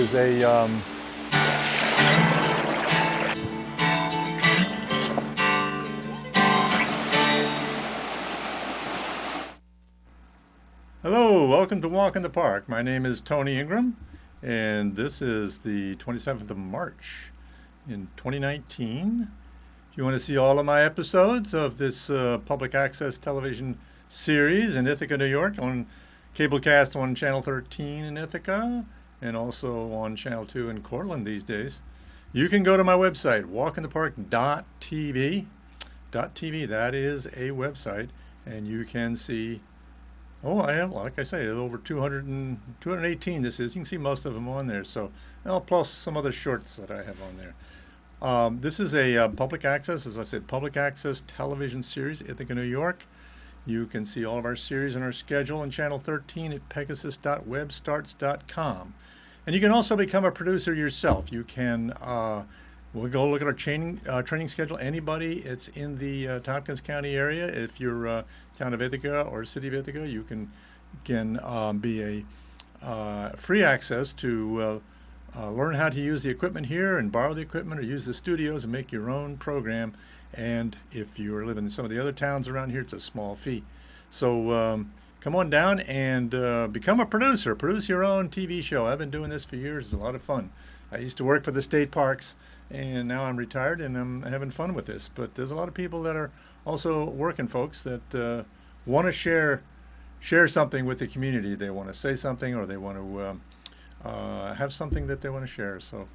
is a Hello, welcome to Walk in the Park. My name is Tony Ingraham, and this is the 27th of March in 2019. If you want to see all of my episodes of this public access television series in Ithaca, New York, on cablecast on Channel 13 in Ithaca, and also on Channel 2 in Cortland these days, you can go to my website, walkinthepark.tv. .tv, that is a website, and you can see, I have, like I say, over 218 this is. You can see most of them on there, so, plus some other shorts that I have on there. This is a public access, as I said, public access television series, Ithaca, New York. You can see all of our series and our schedule on Channel 13 at pegasus.webstarts.com. And you can also become a producer yourself. You can, we'll go look at our training schedule. Anybody, it's in the Tompkins County area. If you're town of Ithaca or city of Ithaca, you can be a free access to learn how to use the equipment here and borrow the equipment or use the studios and make your own program. And if you're living in some of the other towns around here, it's a small fee. So come on down and become a producer. Produce your own TV show. I've been doing this for years. It's a lot of fun. I used to work for the state parks, and now I'm retired and I'm having fun with this. But there's a lot of people that are also working folks that want to share something with the community. They want to say something, or they want to have something that they want to share. So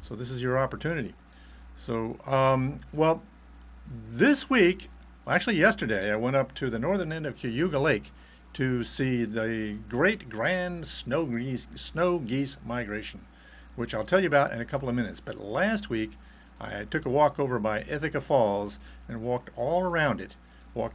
this is your opportunity. So, this week, actually yesterday, I went up to the northern end of Cayuga Lake to see the great grand snow geese migration, which I'll tell you about in a couple of minutes. But last week, I took a walk over by Ithaca Falls and walked all around it. I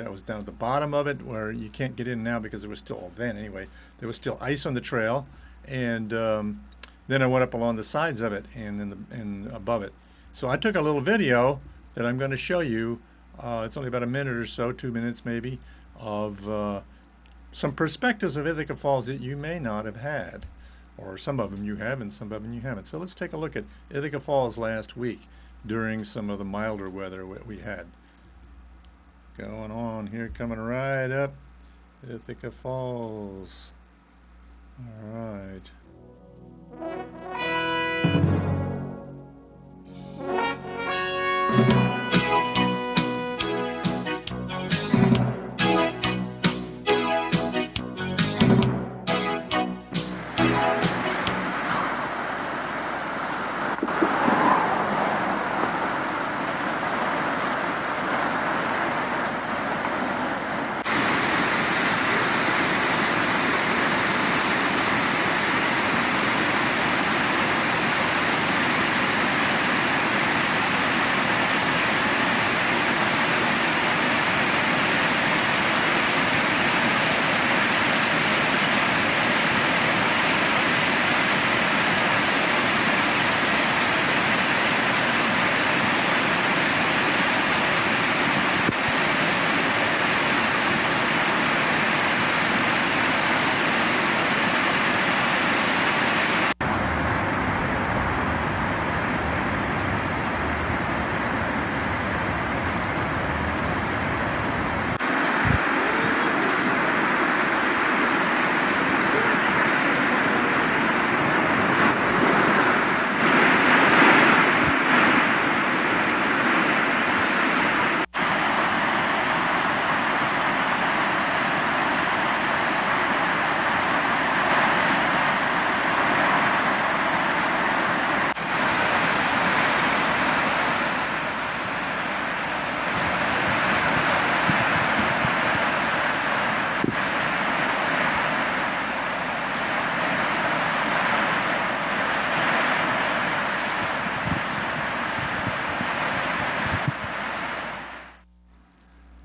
was down at the bottom of it, where you can't get in now because it was still, there was still ice on the trail. And then I went up along the sides of it and above it. So I took a little video that I'm going to show you. It's only about a minute or so, 2 minutes maybe, of some perspectives of Ithaca Falls that you may not have had, or some of them you have and some of them you haven't. So let's take a look at Ithaca Falls last week during some of the milder weather we had. Going on here, coming right up, Ithaca Falls. All right.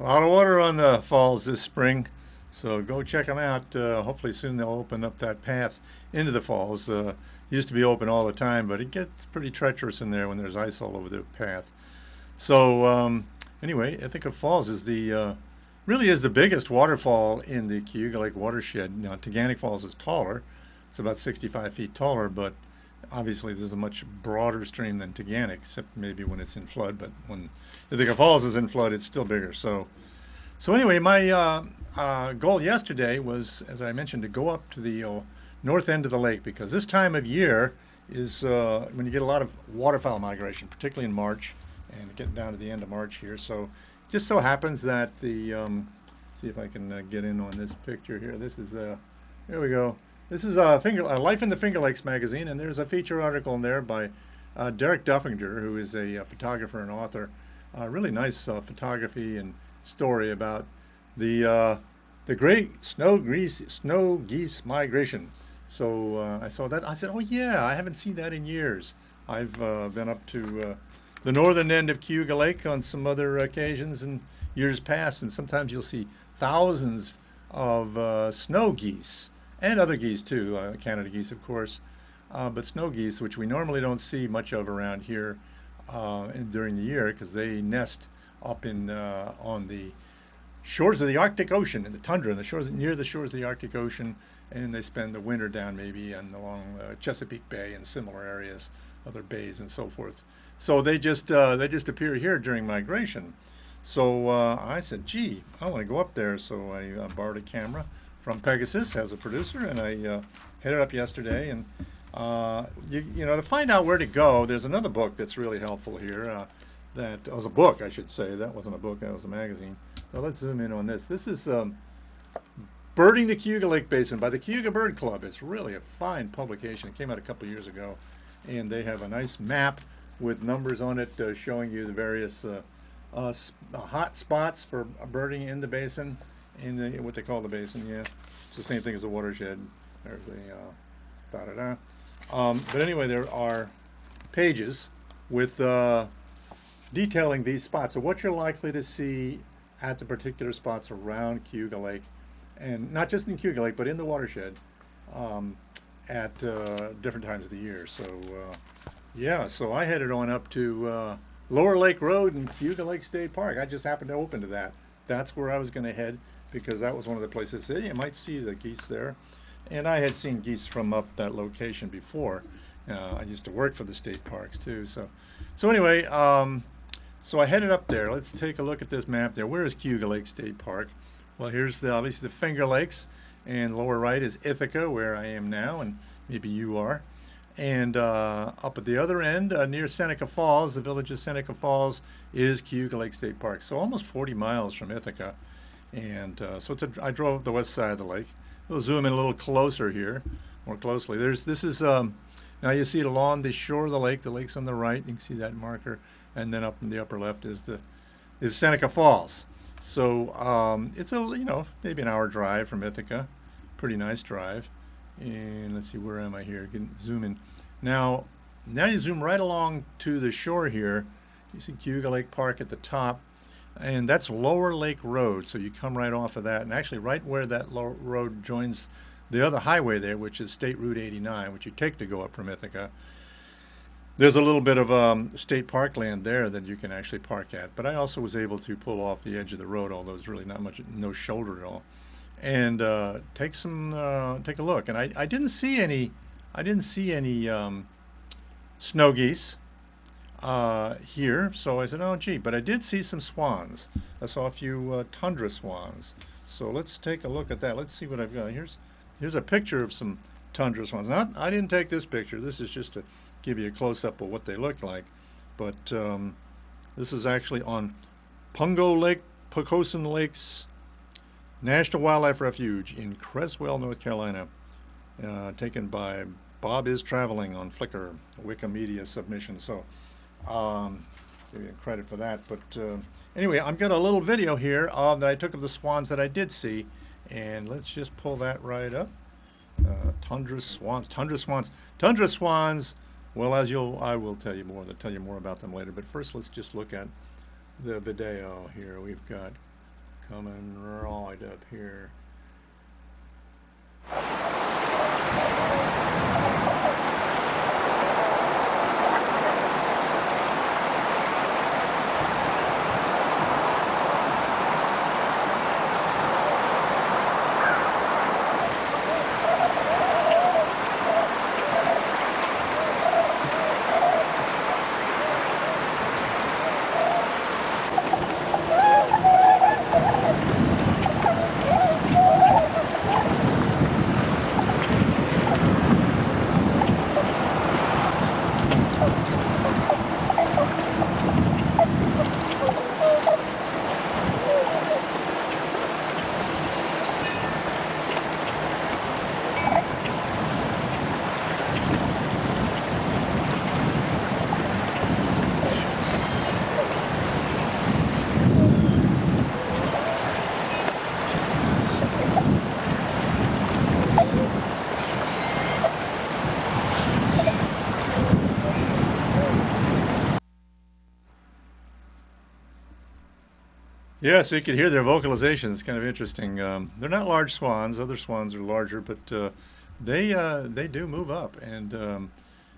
A lot of water on the falls this spring, so go check them out. Hopefully soon they'll open up that path into the falls. Used to be open all the time, but it gets pretty treacherous in there when there's ice all over the path. So anyway, Ithaca Falls is really is the biggest waterfall in the Cayuga Lake watershed. Now, Teganic Falls is taller. It's about 65 feet taller, but obviously this is a much broader stream than Teganic, except maybe when it's in flood, but when Ithaca Falls is in flood, it's still bigger. So anyway, my goal yesterday was, as I mentioned, to go up to the north end of the lake, because this time of year is when you get a lot of waterfowl migration, particularly in March, and getting down to the end of March here. So just so happens that the, see if I can get in on this picture here. This is, here we go. This is Life in the Finger Lakes magazine, and there's a feature article in there by Derek Duffinger, who is a photographer and author. Really nice photography and story about the great snow geese migration. So I saw that. I said, oh yeah, I haven't seen that in years. I've been up to the northern end of Cayuga Lake on some other occasions in years past, and sometimes you'll see thousands of snow geese. And other geese too, Canada geese of course, but snow geese, which we normally don't see much of around here during the year, because they nest up in on the shores of the Arctic Ocean, in the tundra, near the shores of the Arctic Ocean, and they spend the winter down maybe along Chesapeake Bay and similar areas, other bays and so forth. So they just appear here during migration. So I said, gee, I want to go up there. So I borrowed a camera from Pegasus as a producer, and I headed up yesterday. And you know, to find out where to go, there's another book that's really helpful here. That was a book, I should say. That wasn't a book, that was a magazine. So let's zoom in on this. This is Birding the Cayuga Lake Basin by the Cayuga Bird Club. It's really a fine publication. It came out a couple years ago, and they have a nice map with numbers on it showing you the various hot spots for birding in the basin, in what they call the basin. Yeah, it's the same thing as the watershed. There's a but anyway, there are pages with detailing these spots, so what you're likely to see at the particular spots around Cayuga Lake, and not just in Cayuga Lake, but in the watershed at different times of the year. So yeah, so I headed on up to Lower Lake Road and Cayuga Lake State Park. I just happened to open to that. That's where I was going to head, because that was one of the places that you might see the geese there. And I had seen geese from up that location before. I used to work for the state parks too. So anyway, so I headed up there. Let's take a look at this map there. Where is Cayuga Lake State Park? Well, here's obviously the Finger Lakes, and lower right is Ithaca, where I am now, and maybe you are. And up at the other end, near Seneca Falls, the village of Seneca Falls, is Cayuga Lake State Park. So almost 40 miles from Ithaca. And so I drove up the west side of the lake. We'll zoom in a little closer here, more closely. This is now you see it along the shore of the lake. The lake's on the right. You can see that marker, and then up in the upper left is Seneca Falls. So it's maybe an hour drive from Ithaca. Pretty nice drive. And let's see, where am I here? You can zoom in. Now you zoom right along to the shore here. You see Cayuga Lake Park at the top, and that's Lower Lake Road. So you come right off of that, and actually right where that road joins the other highway there, which is State Route 89, which you take to go up from Ithaca. There's a little bit of state park land there that you can actually park at. But I also was able to pull off the edge of the road, although there's really no shoulder at all, and take a look. And I didn't see any snow geese here, so I said, oh gee, but I did see some swans. I saw a few Tundra swans. So let's take a look at that. Let's see what I've got. Here's a picture of some Tundra swans. Now, I didn't take this picture. This is just to give you a close-up of what they look like. But this is actually on Pungo Lake, Pocosin Lakes National Wildlife Refuge in Creswell, North Carolina. Taken by Bob Is Traveling on Flickr, a Wikimedia submission. So give you credit for that. But anyway, I've got a little video here that I took of the swans that I did see. And let's just pull that right up. Tundra swans. Well, I will tell you more. I'll tell you more about them later. But first, let's just look at the video here. We've got coming right up here. Yeah, so you can hear their vocalization. It's kind of interesting. They're not large swans. Other swans are larger, but they do move up. And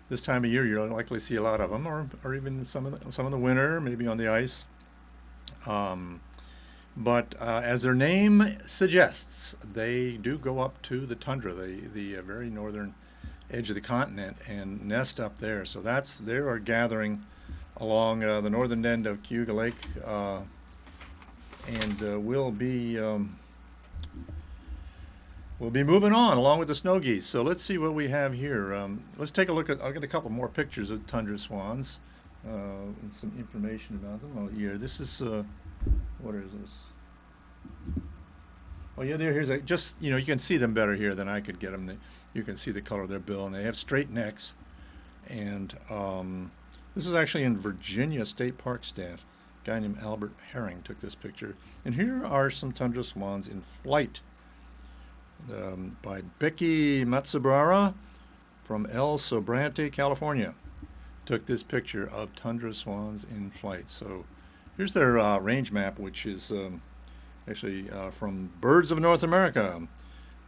this time of year, you'll likely see a lot of them, or even some of the winter, maybe on the ice. Um, but as their name suggests, they do go up to the tundra, the very northern edge of the continent, and nest up there. So they are gathering along the northern end of Cayuga Lake. And we'll be moving on along with the snow geese. So let's see what we have here. Let's take a look at. I'll get a couple more pictures of tundra swans and some information about them. Oh, here, this is what is this? Oh, yeah, here's just you can see them better here than I could get them. You can see the color of their bill, and they have straight necks. And this is actually in Virginia State Park staff. A guy named Albert Herring took this picture. And here are some tundra swans in flight by Becky Matsubara from El Sobrante, California. Took this picture of tundra swans in flight. So here's their range map, which is actually from Birds of North America.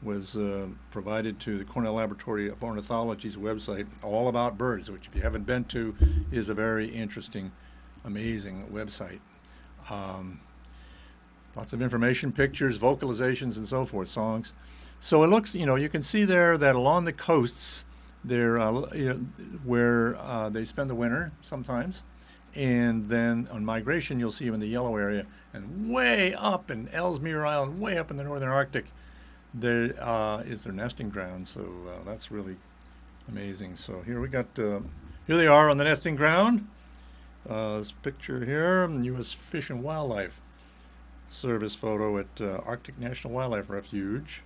Was provided to the Cornell Laboratory of Ornithology's website, all about birds, which if you haven't been to is a very interesting, amazing website. Lots of information, pictures, vocalizations, and so forth, songs. So it looks, you can see there that along the coasts, they're where they spend the winter sometimes, and then on migration you'll see them in the yellow area, and way up in Ellesmere Island, way up in the northern Arctic, there is their nesting ground. So that's really amazing. So here here they are on the nesting ground. This picture here, U.S. Fish and Wildlife Service photo at Arctic National Wildlife Refuge.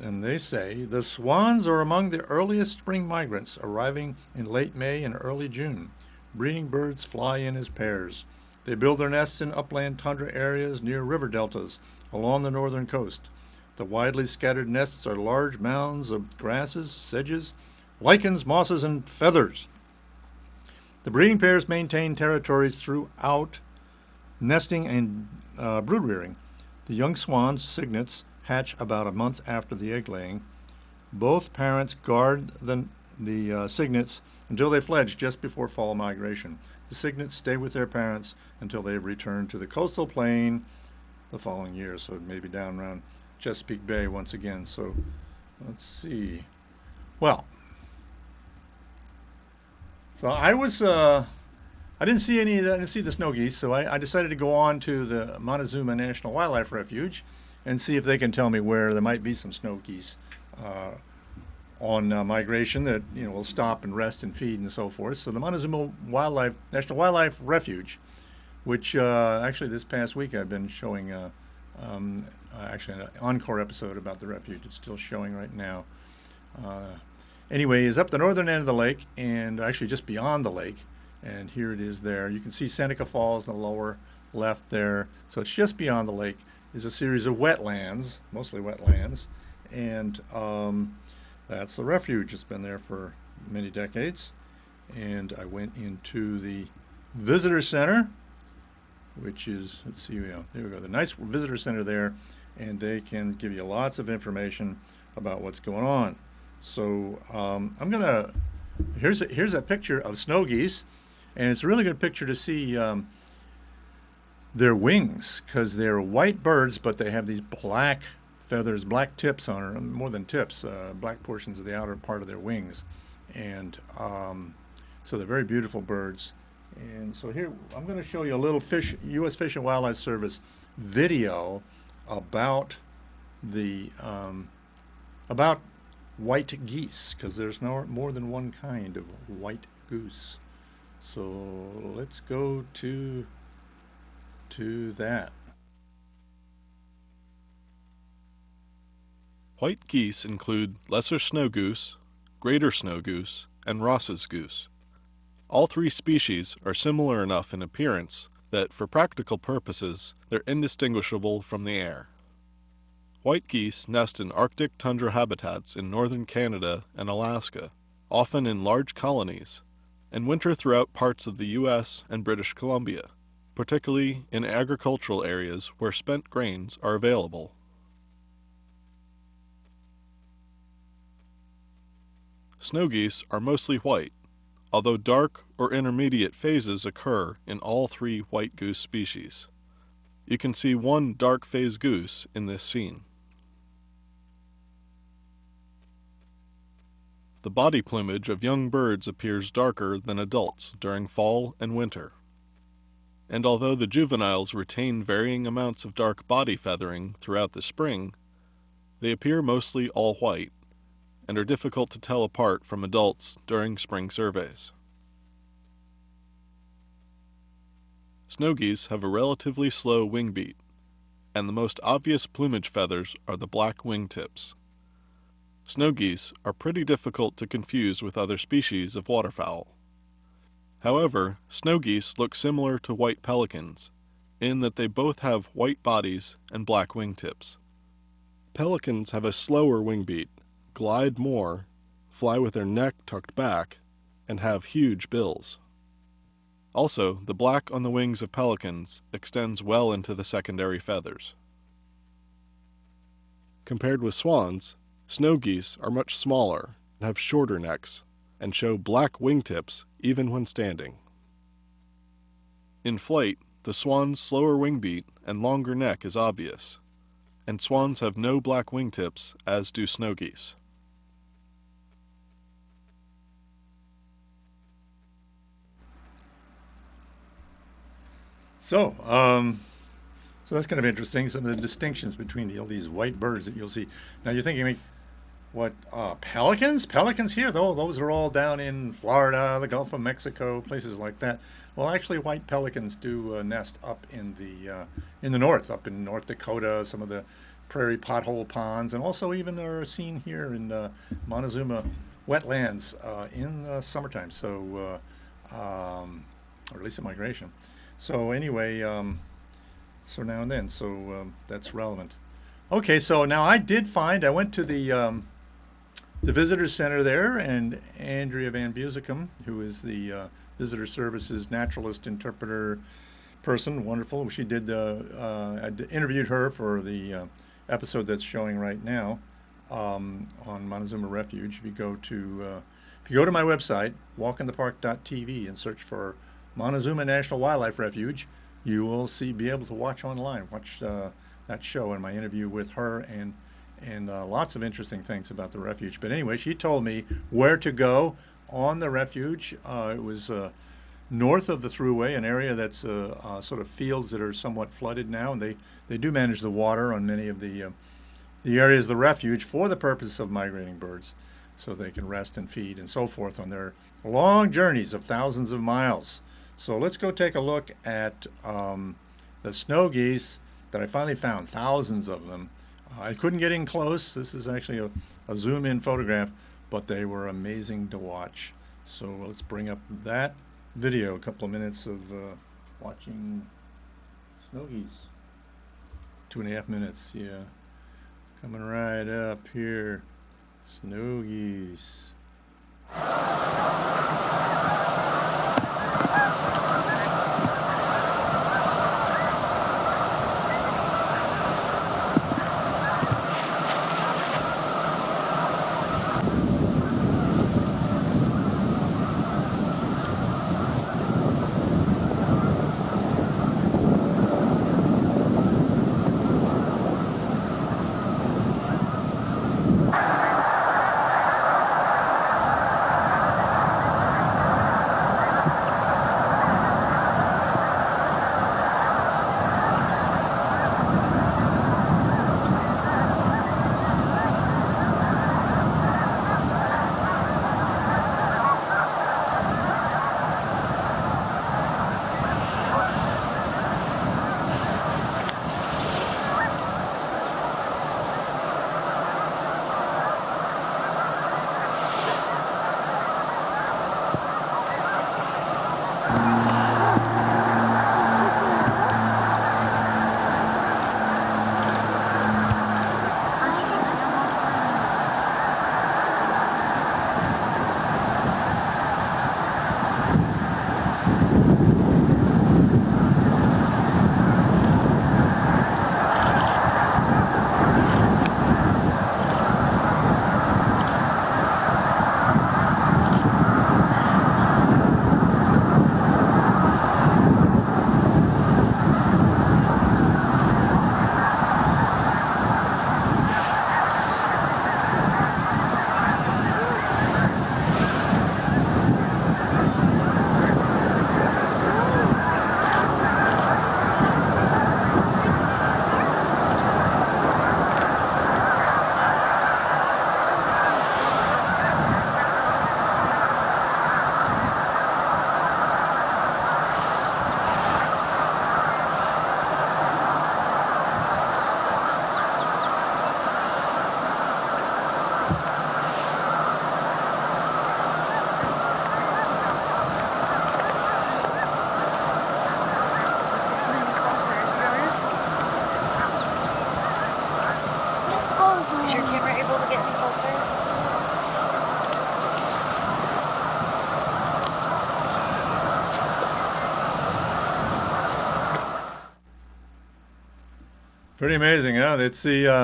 And they say the swans are among the earliest spring migrants, arriving in late May and early June. Breeding birds fly in as pairs. They build their nests in upland tundra areas near river deltas along the northern coast. The widely scattered nests are large mounds of grasses, sedges, lichens, mosses, and feathers. The breeding pairs maintain territories throughout nesting and brood rearing. The young swans, cygnets, hatch about a month after the egg laying. Both parents guard the cygnets until they fledge just before fall migration. The cygnets stay with their parents until they've returned to the coastal plain the following year, so maybe down around Chesapeake Bay once again. So let's see. Well, so I didn't see I didn't see the snow geese, so I decided to go on to the Montezuma National Wildlife Refuge and see if they can tell me where there might be some snow geese on migration that will stop and rest and feed and so forth. So the Montezuma National Wildlife Refuge, which actually this past week I've been showing actually an encore episode about the refuge. It's still showing right now. Anyway, is up the northern end of the lake, and actually just beyond the lake, and here it is there. You can see Seneca Falls in the lower left there. So it's just beyond the lake is a series of wetlands, mostly wetlands, and that's the refuge. It's been there for many decades. And I went into the visitor center, which is, let's see, there we go, the nice visitor center there, and they can give you lots of information about what's going on. So here's a picture of snow geese, and it's a really good picture to see their wings, because they're white birds, but they have these black feathers, black tips on them, more than tips, black portions of the outer part of their wings. And so they're very beautiful birds. And so here, I'm going to show you a little U.S. Fish and Wildlife Service video about about white geese, because there's more than one kind of white goose. So let's go to that. White geese include lesser snow goose, greater snow goose, and Ross's goose. All three species are similar enough in appearance that, for practical purposes, they're indistinguishable from the air. White geese nest in Arctic tundra habitats in northern Canada and Alaska, often in large colonies, and winter throughout parts of the U.S. and British Columbia. particularly in agricultural areas where spent grains are available. Snow geese are mostly white, although dark or intermediate phases occur in all three white goose species. You can see one dark phase goose in this scene. The body plumage of young birds appears darker than adults during fall and winter. And although the juveniles retain varying amounts of dark body feathering throughout the spring, they appear mostly all white and are difficult to tell apart from adults during spring surveys. Snow geese have a relatively slow wing beat, and the most obvious plumage feathers are the black wingtips. Snow geese are pretty difficult to confuse with other species of waterfowl. However, snow geese look similar to white pelicans, in that they both have white bodies and black wingtips. Pelicans have a slower wing beat, glide more, fly with their neck tucked back, and have huge bills. Also, the black on the wings of pelicans extends well into the secondary feathers. Compared with swans, snow geese are much smaller, have shorter necks, and show black wingtips even when standing. In flight, the swan's slower wing beat and longer neck is obvious, and swans have no black wingtips, as do snow geese. So that's kind of interesting. Some of the distinctions between all these white birds that you'll see. Now you're thinking, what, pelicans? Pelicans here, though, those are all down in Florida, the Gulf of Mexico, places like that. Well, actually, white pelicans do nest up in the north, up in North Dakota, some of the prairie pothole ponds, and also even are seen here in Montezuma Wetlands in the summertime. So, or at least at migration. So anyway, so now and then, so that's relevant. Okay, so now I went to the visitor center there, and Andrea Van Busicom, who is the visitor services naturalist interpreter person, wonderful. She did I interviewed her for the episode that's showing right now on Montezuma Refuge. If you go to my website, walkinthepark.tv, and search for Montezuma National Wildlife Refuge, you will be able to watch that show and my interview with her, and lots of interesting things about the refuge. But anyway, she told me where to go on the refuge. It was north of the thruway, an area that's sort of fields that are somewhat flooded now, and they do manage the water on many of the areas of the refuge for the purpose of migrating birds, so they can rest and feed and so forth on their long journeys of thousands of miles. So let's go take a look at the snow geese that I finally found, thousands of them. I couldn't get in close. This is actually a zoom-in photograph, but they were amazing to watch. So let's bring up that video, a couple of minutes of watching snow geese. 2.5 minutes, yeah. Coming right up here, snow geese. Pretty amazing, huh? It's they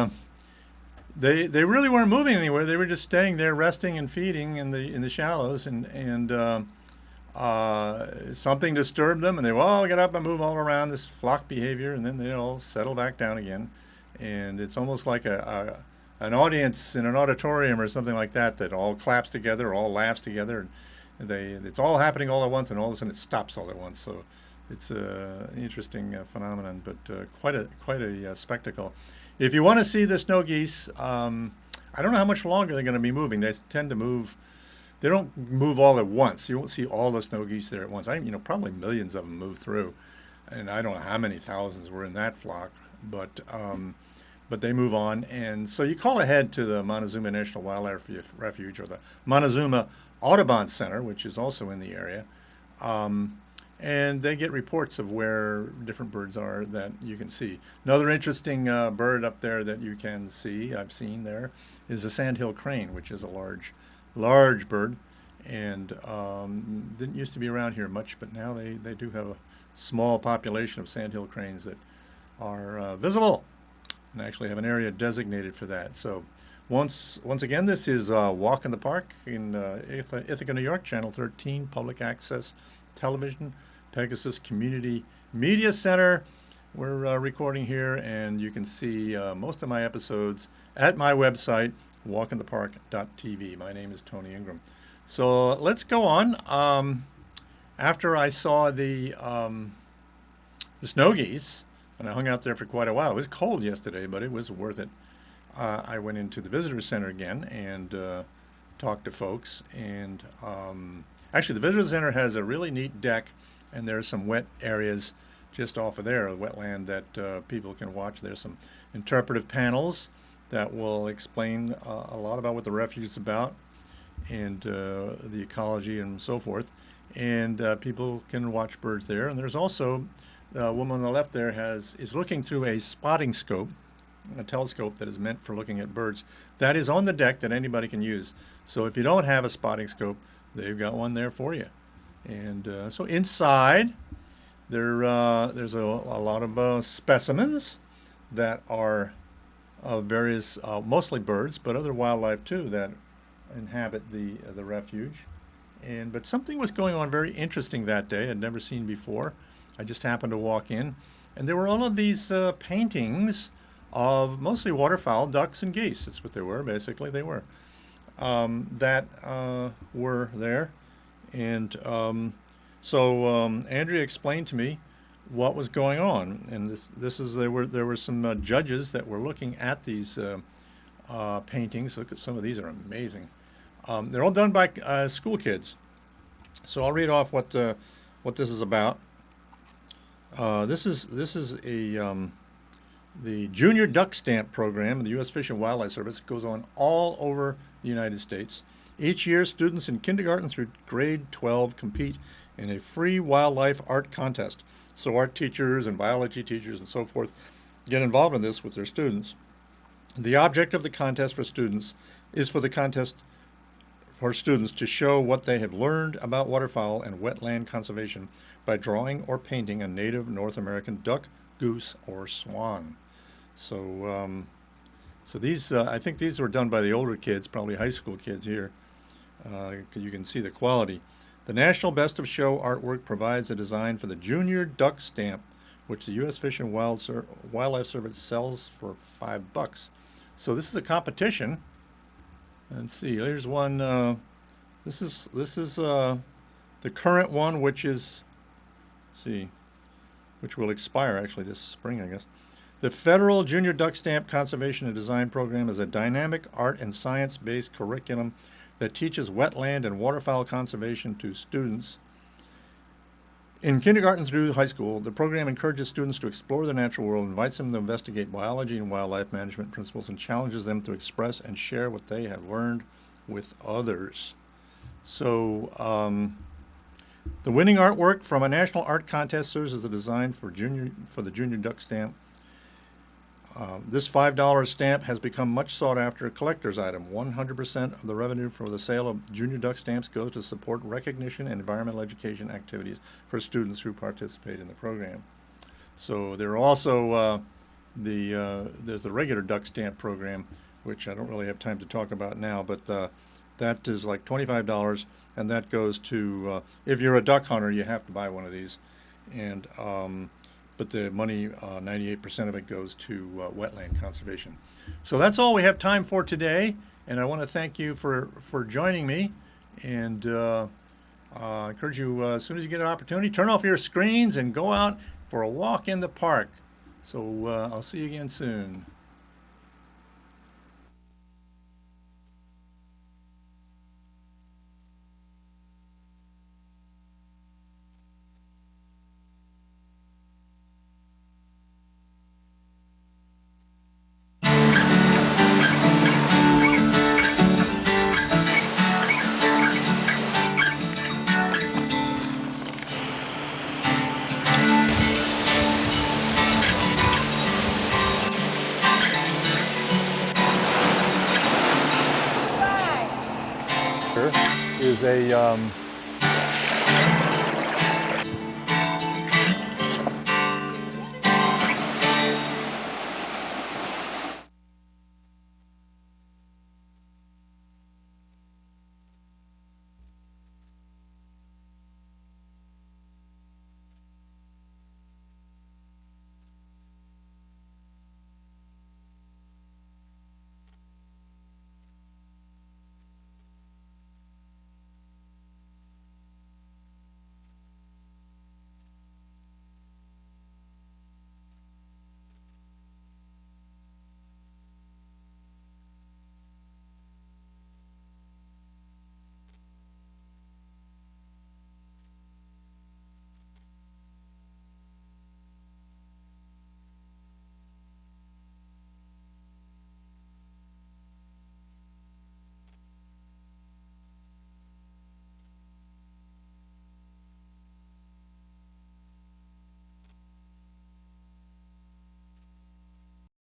really weren't moving anywhere. They were just staying there, resting and feeding in the shallows, and something disturbed them, and they all get up and move all around this flock behavior, and then they all settle back down again. And it's almost like an audience in an auditorium or something like that that all claps together, all laughs together, and it's all happening all at once, and all of a sudden it stops all at once. So it's an interesting phenomenon, but quite a spectacle. If you want to see the snow geese, I don't know how much longer they're going to be moving. They tend to move. They don't move all at once. You won't see all the snow geese there at once. Probably millions of them move through, and I don't know how many thousands were in that flock, but they move on. And so you call ahead to the Montezuma National Wildlife Refuge or the Montezuma Audubon Center, which is also in the area, and they get reports of where different birds are that you can see. Another interesting bird up there that you can see, I've seen there, is the Sandhill Crane, which is a large bird, and didn't used to be around here much, but now they do have a small population of sandhill cranes that are visible, and actually have an area designated for that. So once again, this is Walk in the Park in Ithaca, New York, Channel 13, Public Access Television, Pegasus Community Media Center. We're recording here, and you can see most of my episodes at my website, walkinthepark.tv. My name is Tony Ingraham. So let's go on. After I saw the snow geese, and I hung out there for quite a while. It was cold yesterday, but it was worth it. I went into the visitor center again and talked to folks. And actually, the visitor center has a really neat deck, and there are some wet areas just off of there, a wetland that people can watch. There's some interpretive panels that will explain a lot about what the refuge is about and the ecology and so forth. And people can watch birds there. And there's also the woman on the left there is looking through a spotting scope, a telescope that is meant for looking at birds. That is on the deck that anybody can use. So if you don't have a spotting scope, they've got one there for you. And so inside, there's a lot of specimens that are of various, mostly birds, but other wildlife too that inhabit the refuge. But something was going on very interesting that day I'd never seen before. I just happened to walk in, and there were all of these paintings of mostly waterfowl, ducks, and geese. That's what they were, basically. They were that were there, and so Andrea explained to me what was going on, and there were some judges that were looking at these paintings. Look at some of these; are amazing. They're all done by school kids. So I'll read off what this is about. This is the Junior Duck Stamp program in the U.S. Fish and Wildlife Service. It goes on all over the United States. Each year, students in kindergarten through grade 12 compete in a free wildlife art contest. So art teachers and biology teachers and so forth get involved in this with their students. The object of the contest for students is for students to show what they have learned about waterfowl and wetland conservation by drawing or painting a native North American duck, goose, or swan. So, these, I think these were done by the older kids, probably high school kids here. You can see the quality. The National Best of Show artwork provides a design for the Junior Duck Stamp, which the U.S. Fish and Wildlife Service sells for $5. So this is a competition. Let's see. Here's one. This is the current one, which will expire actually this spring, I guess. The Federal Junior Duck Stamp Conservation and Design Program is a dynamic art and science-based curriculum that teaches wetland and waterfowl conservation to students. In kindergarten through high school, the program encourages students to explore the natural world, invites them to investigate biology and wildlife management principles, and challenges them to express and share what they have learned with others. So, the winning artwork from a national art contest serves as a design for the Junior Duck Stamp. This $5 stamp has become much sought after collector's item. 100% of the revenue for the sale of Junior Duck Stamps goes to support recognition and environmental education activities for students who participate in the program. So there are also there's the regular duck stamp program, which I don't really have time to talk about now, but that is like $25, and that goes to if you're a duck hunter, you have to buy one of these, and but the money, 98% of it goes to wetland conservation. So that's all we have time for today, and I want to thank you for joining me, and I encourage you, as soon as you get an opportunity, turn off your screens and go out for a walk in the park. So I'll see you again soon. Is a